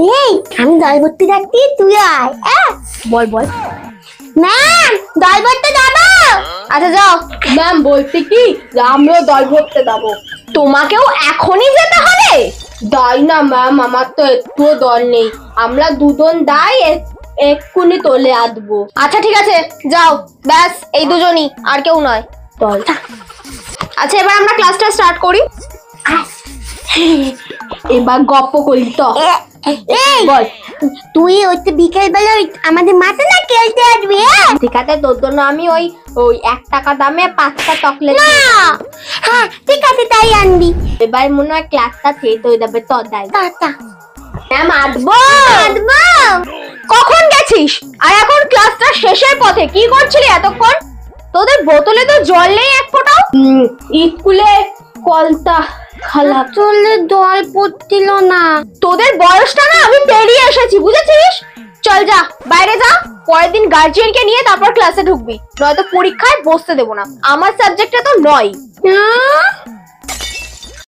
এই আমি দল ভর্তি থাকতি, তুই আয়। বল বল। ম্যাম দল ভর্তি যাবো। আচ্ছা যাও। ম্যাম বলতে কি আমিও দল ভরতে যাবো। তোমাকেও এখনই যেতে হবে? দাই না ম্যাম, আমার তো একটুও দল নেই। আমরা দুজন দাই, এক্ষুনি তোলে আসবো। আচ্ছা ঠিক আছে যাও, ব্যাস এই দুজনই, আর কেউ নয়। দল। আচ্ছা এবার আমরা ক্লাসটা স্টার্ট করি। এবার গপ্প করি তো। এই বল। তুই ওই তো বিকেল বেলা আমাদের মাঠে না খেলতে আসবি? ঠিক আছে, তোর জন্য আমি ওই ওই 1 টাকা দামে 5টা চকলেট। হ্যাঁ ঠিক আছে, তাই আনবি। এবার মনে হয় ক্লাসটা শেষ হয়ে যাবে, তো দাই। টাটা। ম্যাম আসবো। আসবো। কখন গেছিস? আর এখন ক্লাসটা শেষের পথে, কি করছিলি এতক্ষণ? তোদের বোতলে তো জল নেই এক ফোঁটাও। স্কুলে কলটা খারাপ, চলে দল পড়ছিল না। তোদের বয়সটা না আমি পেরিয়ে এসেছি, বুঝেছিস? চল যা, বাইরে যা। পরের দিন গার্জিয়ানকে নিয়ে তারপর ক্লাসে ঢুকবি, নয়তো পরীক্ষায় বসতে দেবো না। আমার সাবজেক্টে তো নয়।